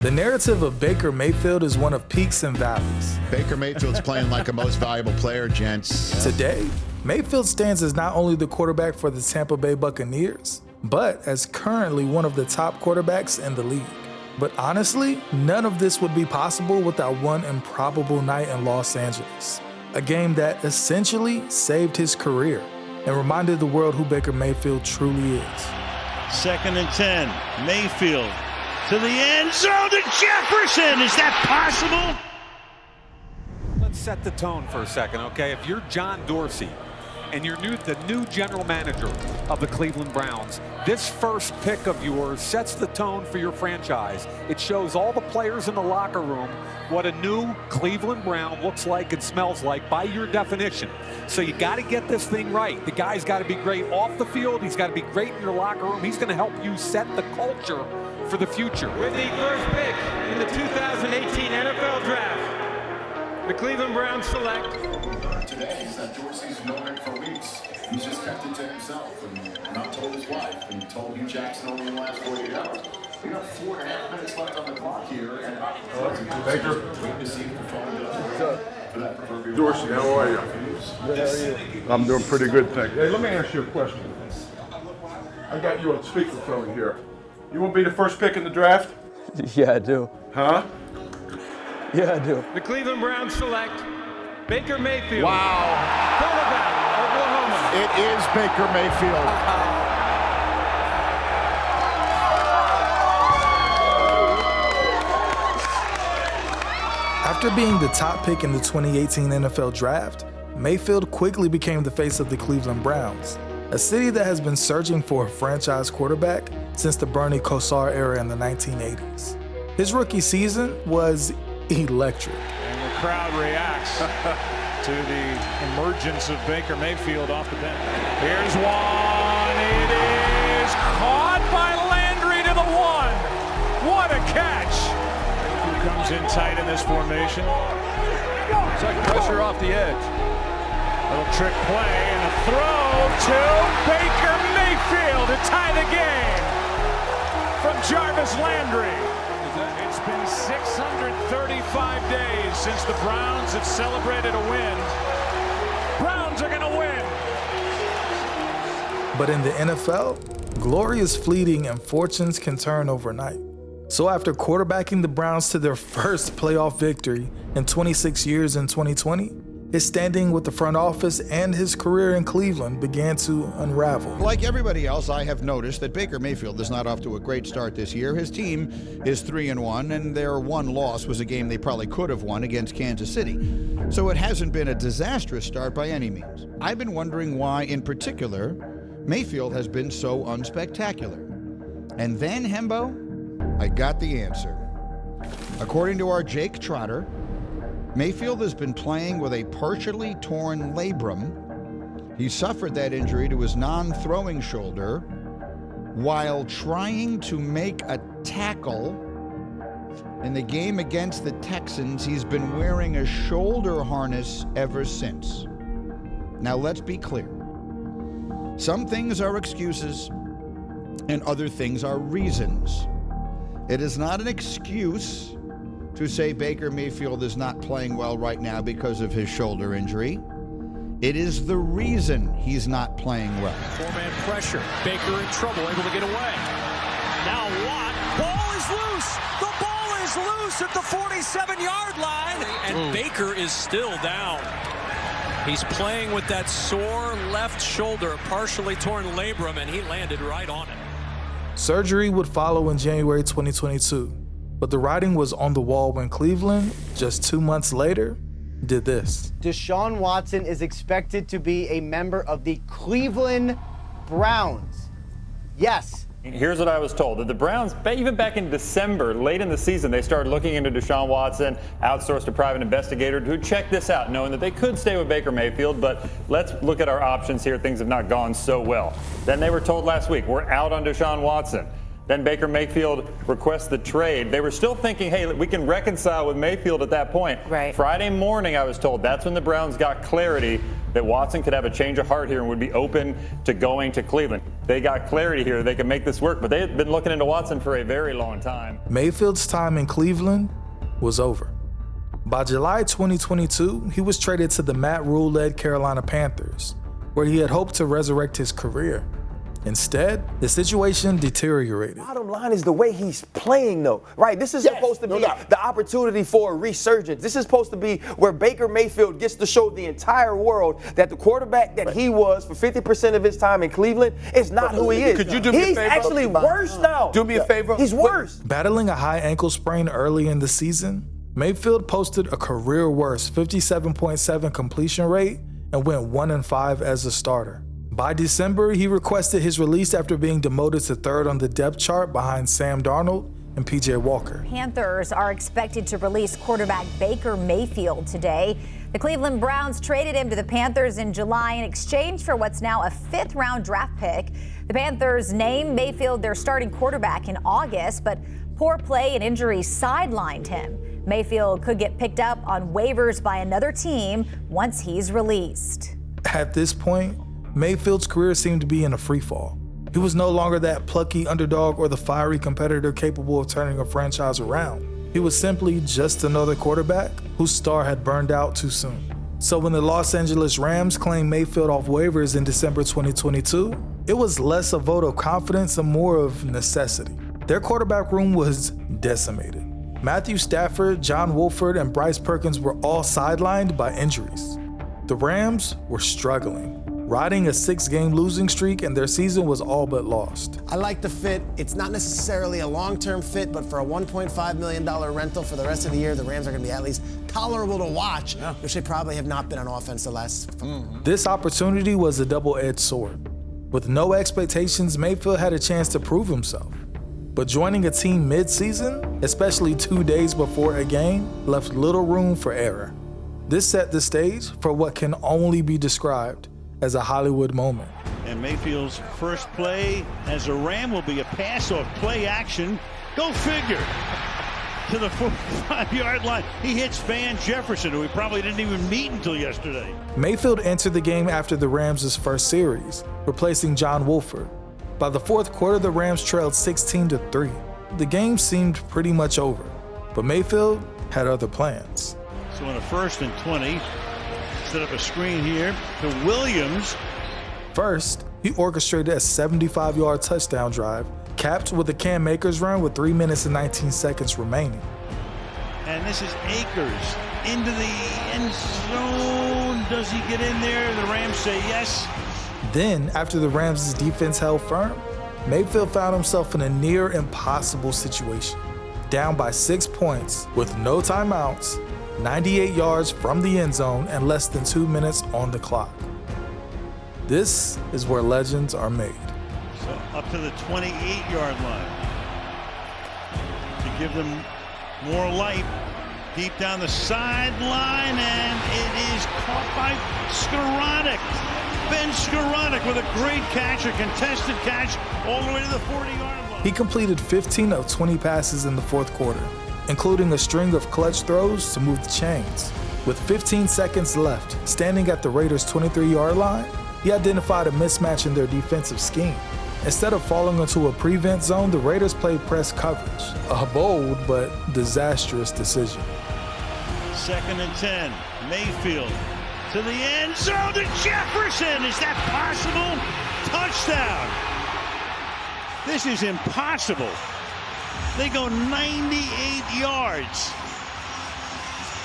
The narrative of Baker Mayfield is one of peaks and valleys. Baker Mayfield's playing like a most valuable player, gents. Today, Mayfield stands as not only the quarterback for the Tampa Bay Buccaneers, but as currently one of the top quarterbacks in the league. But honestly, none of this would be possible without one improbable night in Los Angeles. A game that essentially saved his career and reminded the world who Baker Mayfield truly is. 2nd and 10, Mayfield to the end zone to Jefferson. Is that possible? Let's set the tone for a second, okay? If you're John Dorsey and you're the new general manager of the Cleveland Browns, this first pick of yours sets the tone for your franchise. It shows all the players in the locker room what a new Cleveland Brown looks like and smells like by your definition. So you got to get this thing right. The guy's got to be great off the field. He's got to be great in your locker room. He's going to help you set the culture for the future. With the first pick in the 2018 NFL Draft, the Cleveland Browns select. Today is that Dorsey's known it for weeks. He's just kept it to himself and not told his wife and told Hugh Jackson over the last 48 hours. We got 4.5 minutes left on the clock here, and Baker. wait to see if the phone does for that proverbial. Dorsey, how are you? Good, how are you? I'm doing pretty good, thank you. Hey, let me ask you a question. I got you on speakerphone here. You want to be the first pick in the draft? Yeah, I do. Huh? Yeah, I do. The Cleveland Browns select Baker Mayfield. Wow. Quarterback, Oklahoma. It is Baker Mayfield. After being the top pick in the 2018 NFL Draft, Mayfield quickly became the face of the Cleveland Browns, a city that has been searching for a franchise quarterback since the Bernie Kosar era in the 1980s. His rookie season was electric. And the crowd reacts to the emergence of Baker Mayfield off the bench. Here's one. It is caught by Landry to the one. What a catch. Who comes in tight in this formation. Second pressure off the edge. Little trick play and a throw to Baker Mayfield to tie the game from Jarvis Landry. It's been 635 days since the Browns have celebrated a win. Browns are going to win. But in the NFL, glory is fleeting and fortunes can turn overnight. So after quarterbacking the Browns to their first playoff victory in 26 years in 2020, his standing with the front office and his career in Cleveland began to unravel. Like everybody else, I have noticed that Baker Mayfield is not off to a great start this year. His team is 3-1, and their one loss was a game they probably could have won against Kansas City. So it hasn't been a disastrous start by any means. I've been wondering why, in particular, Mayfield has been so unspectacular. And then, Hembo, I got the answer. According to our Jake Trotter, Mayfield has been playing with a partially torn labrum. He suffered that injury to his non-throwing shoulder while trying to make a tackle. In the game against the Texans, he's been wearing a shoulder harness ever since. Now let's be clear. Some things are excuses and other things are reasons. It is not an excuse to say Baker Mayfield is not playing well right now because of his shoulder injury. It is the reason he's not playing well. Four-man pressure. Baker in trouble, able to get away. Now Watt. Ball is loose. The ball is loose at the 47-yard line. And Baker is still down. He's playing with that sore left shoulder, partially torn labrum, and he landed right on it. Surgery would follow in January 2022. But the writing was on the wall when Cleveland, just 2 months later, did this. Deshaun Watson is expected to be a member of the Cleveland Browns. Yes. Here's what I was told, that the Browns, even back in December, late in the season, they started looking into Deshaun Watson, outsourced a private investigator who checked this out, knowing that they could stay with Baker Mayfield, but let's look at our options here. Things have not gone so well. Then they were told last week, we're out on Deshaun Watson. Then Baker Mayfield requests the trade. They were still thinking, hey, we can reconcile with Mayfield at that point. Right. Friday morning, I was told, that's when the Browns got clarity that Watson could have a change of heart here and would be open to going to Cleveland. they got clarity here. They can make this work, but they had been looking into Watson for a very long time. Mayfield's time in Cleveland was over. By July 2022, he was traded to the Matt Rule-led Carolina Panthers, where he had hoped to resurrect his career. Instead, the situation deteriorated. Bottom line is the way he's playing, though, right? This is supposed to be the opportunity for a resurgence. This is supposed to be where Baker Mayfield gets to show the entire world that the quarterback that he was for 50% of his time in Cleveland is not who he is. Could you do me a favor? He's actually worse now. Do me a favor. He's worse. Battling a high ankle sprain early in the season, Mayfield posted a career-worst 57.7 completion rate and went 1-5 as a starter. By December, he requested his release after being demoted to third on the depth chart behind Sam Darnold and P.J. Walker. Panthers are expected to release quarterback Baker Mayfield today. The Cleveland Browns traded him to the Panthers in July in exchange for what's now a fifth-round draft pick. The Panthers named Mayfield their starting quarterback in August, but poor play and injuries sidelined him. Mayfield could get picked up on waivers by another team once he's released. At this point, Mayfield's career seemed to be in a freefall. He was no longer that plucky underdog or the fiery competitor capable of turning a franchise around. He was simply just another quarterback whose star had burned out too soon. So when the Los Angeles Rams claimed Mayfield off waivers in December 2022, it was less a vote of confidence and more of necessity. Their quarterback room was decimated. Matthew Stafford, John Wolford, and Bryce Perkins were all sidelined by injuries. The Rams were struggling, riding a 6-game losing streak, and their season was all but lost. I like the fit. It's not necessarily a long-term fit, but for a $1.5 million rental for the rest of the year, the Rams are going to be at least tolerable to watch, which they probably have not been on offense the last. This opportunity was a double-edged sword. With no expectations, Mayfield had a chance to prove himself. But joining a team mid-season, especially 2 days before a game, left little room for error. This set the stage for what can only be described as a Hollywood moment. And Mayfield's first play as a Ram will be a pass off play action. Go figure. To the 45-yard line. He hits Van Jefferson, who he probably didn't even meet until yesterday. Mayfield entered the game after the Rams' first series, replacing John Wolford. By the fourth quarter, the Rams trailed 16-3. The game seemed pretty much over, but Mayfield had other plans. So on a 1st and 20, set up a screen here to Williams. First, he orchestrated a 75-yard touchdown drive, capped with a Cam Akers run with 3 minutes and 19 seconds remaining. And this is Akers into the end zone. Does he get in there? The Rams say yes. Then, after the Rams' defense held firm, Mayfield found himself in a near impossible situation. Down by 6 points with no timeouts, 98 yards from the end zone, and less than 2 minutes on the clock. This is where legends are made. So up to the 28-yard line to give them more light. Deep down the sideline, and it is caught by Skoranek. Ben Skoranek with a great catch, a contested catch, all the way to the 40-yard line. He completed 15 of 20 passes in the fourth quarter, including a string of clutch throws to move the chains. With 15 seconds left, standing at the Raiders' 23-yard line, he identified a mismatch in their defensive scheme. Instead of falling into a prevent zone, the Raiders played press coverage, a bold but disastrous decision. 2nd and 10, Mayfield to the end zone to Jefferson. Is that possible? Touchdown. This is impossible. They go 98 yards.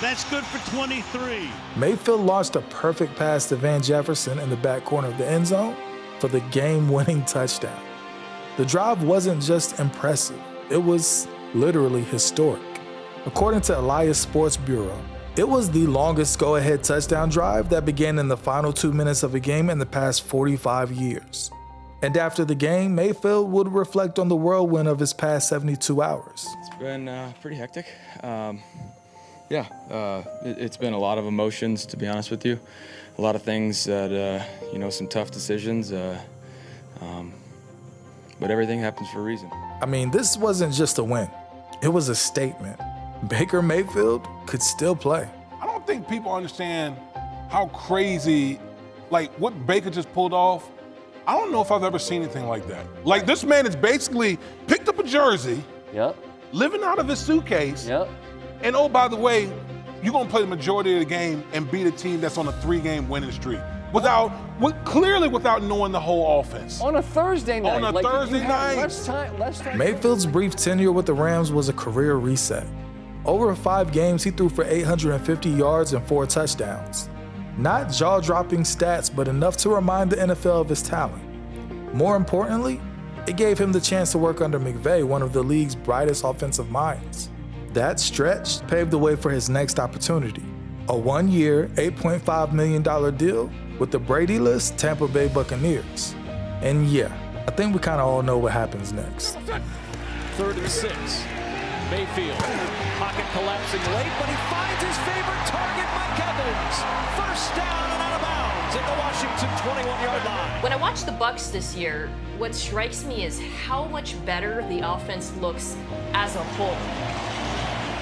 That's good for 23. Mayfield launched a perfect pass to Van Jefferson in the back corner of the end zone for the game-winning touchdown. The drive wasn't just impressive, it was literally historic. According to Elias Sports Bureau, it was the longest go-ahead touchdown drive that began in the final 2 minutes of a game in the past 45 years. And after the game, Mayfield would reflect on the whirlwind of his past 72 hours. It's been pretty hectic. It's been a lot of emotions, to be honest with you. A lot of things that, some tough decisions. But everything happens for a reason. I mean, this wasn't just a win. It was a statement. Baker Mayfield could still play. I don't think people understand how crazy, like what Baker just pulled off I don't know if I've ever seen anything like that. Like, this man has basically picked up a jersey, living out of his suitcase, and oh, by the way, you're gonna play the majority of the game and beat a team that's on a 3-game winning streak. Clearly without knowing the whole offense. On a Thursday night. On a Thursday night. Less time. Mayfield's brief tenure with the Rams was a career reset. Over 5 games, he threw for 850 yards and 4 touchdowns. Not jaw-dropping stats, but enough to remind the NFL of his talent. More importantly, it gave him the chance to work under McVay, one of the league's brightest offensive minds. That stretch paved the way for his next opportunity, a 1-year, $8.5 million deal with the Brady-less Tampa Bay Buccaneers. And yeah, I think we kind of all know what happens next. 3rd and 6. Mayfield, pocket collapsing late, but he finds his favorite target, Mike Evans. First down and out of bounds at the Washington 21-yard line. When I watch the Bucs this year, what strikes me is how much better the offense looks as a whole.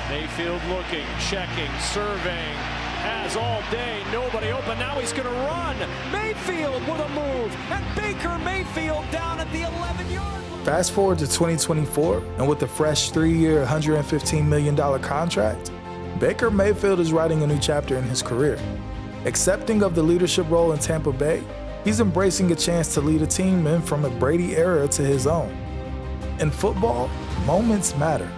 Mayfield looking, checking, surveying, has all day, nobody open, now he's gonna run. Mayfield with a move, and Baker Mayfield down at the 11-yard line. Fast forward to 2024, and with a fresh 3-year, $115 million contract, Baker Mayfield is writing a new chapter in his career. Accepting of the leadership role in Tampa Bay, he's embracing a chance to lead a team in from a Brady era to his own. In football, moments matter.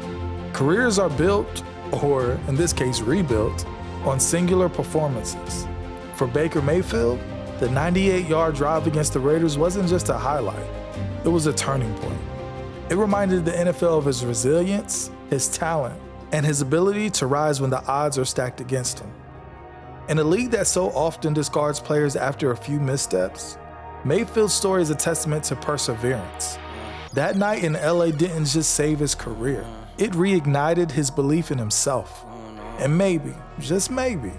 Careers are built, or in this case rebuilt, on singular performances. For Baker Mayfield, the 98-yard drive against the Raiders wasn't just a highlight, it was a turning point. It reminded the NFL of his resilience, his talent, and his ability to rise when the odds are stacked against him. In a league that so often discards players after a few missteps, Mayfield's story is a testament to perseverance. That night in LA didn't just save his career, it reignited his belief in himself. And maybe, just maybe,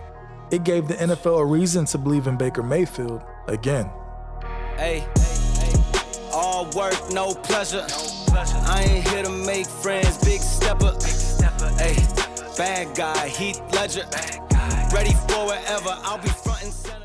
it gave the NFL a reason to believe in Baker Mayfield again. Hey, all work, no pleasure. I ain't here to make friends, big stepper. Hey, bad guy, Heath Ledger. Ready for whatever, I'll be front and center.